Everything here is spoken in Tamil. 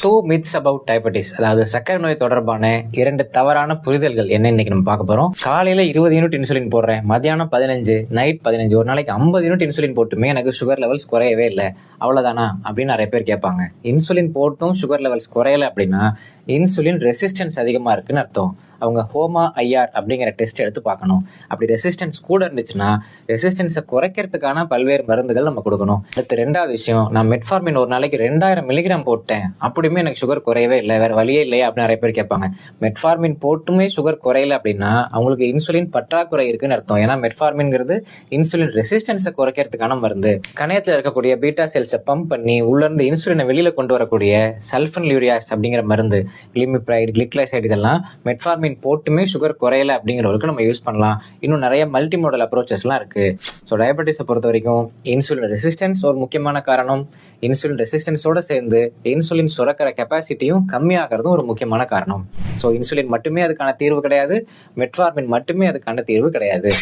டூ மித்ஸ் அபவுட் டயபெட்டிஸ், அதாவது சர்க்கரை நோய் தொடர்பான 2 தவறான புரிதல்கள் என்ன இன்னைக்கு நம்ம பார்க்க போறோம். காலையில 20 யூனிட் இன்சுலின் போடுறேன், மத்தியானம் 15, நைட் 15, ஒரு நாளைக்கு 50 யூனிட் இன்சுலின் போட்டுமே எனக்கு சுகர் லெவல்ஸ் குறையவே இல்லை, அவ்வளவுதானா அப்படின்னு நிறைய பேர் கேட்பாங்க. இன்சுலின் போட்டும் சுகர் லெவல்ஸ் குறையல அப்படின்னா இன்சுலின் ரெசிஸ்டன்ஸ் அதிகமா இருக்குன்னு அர்த்தம். அவங்க ஹோமா ஐஆர் அப்படிங்கிற டெஸ்ட் எடுத்து பார்க்கணும். அப்படி ரெசிஸ்டன்ஸ் கூட இருந்துச்சுன்னா ரெசிஸ்டன்ஸை குறைக்கிறதுக்கான பல்வேறு மருந்துகள் நம்ம கொடுக்கணும். அடுத்து 2வது விஷயம், நான் மெட்ஃபார்மின் ஒரு நாளைக்கு 2000 மில்லிகிராம் போட்டேன், அப்படியுமே எனக்கு சுகர் குறையவே இல்லை, வேற வழியே இல்லையா அப்படின்னு நிறைய பேர் கேட்பாங்க. மெட்ஃபார்மின் போட்டுமே சுகர் குறையல அப்படின்னா அவங்களுக்கு இன்சுலின் பற்றாக்குறை இருக்குன்னு அர்த்தம். ஏன்னா மெட்ஃபார்மின்ங்கிறது இன்சுலின் ரெசிஸ்டன்ஸை குறைக்கிறதுக்கான மருந்து. கணையத்தில் இருக்கக்கூடிய பீட்டா செல்ஸை பம்ப் பண்ணி உள்ள இருந்து இன்சுலினை வெளியில கொண்டு வரக்கூடிய சல்ஃபன்லியூரியாஸ் அப்படிங்கிற மருந்து, கிளிமிப்ரைடு, கிளிக்லைசைடு, இதெல்லாம் மெட்ஃபார்மின் போட்டுமே சுகர் குறையல அப்படிங்கிறவங்களுக்கு நம்ம யூஸ் பண்ணலாம். இன்னும் நிறைய மல்டி மாடல் அப்ரோச்சஸ்லாம் இருக்கு. ஸோ டயபெட்டிஸை பொறுத்த வரைக்கும் இன்சுலின் ரெசிஸ்டன்ஸ் ஒரு முக்கியமான காரணம். இன்சுலின் ரெசிஸ்டன்ஸோட சேர்ந்து இன்சுலின் சுரக்கிற கெப்பாசிட்டியும் கம்மியாகிறதும் ஒரு முக்கியமான காரணம். ஸோ இன்சுலின் மட்டுமே அதுக்கான தீர்வு கிடையாது, மெட்ஃபார்மின் மட்டுமே அதுக்கான தீர்வு கிடையாது.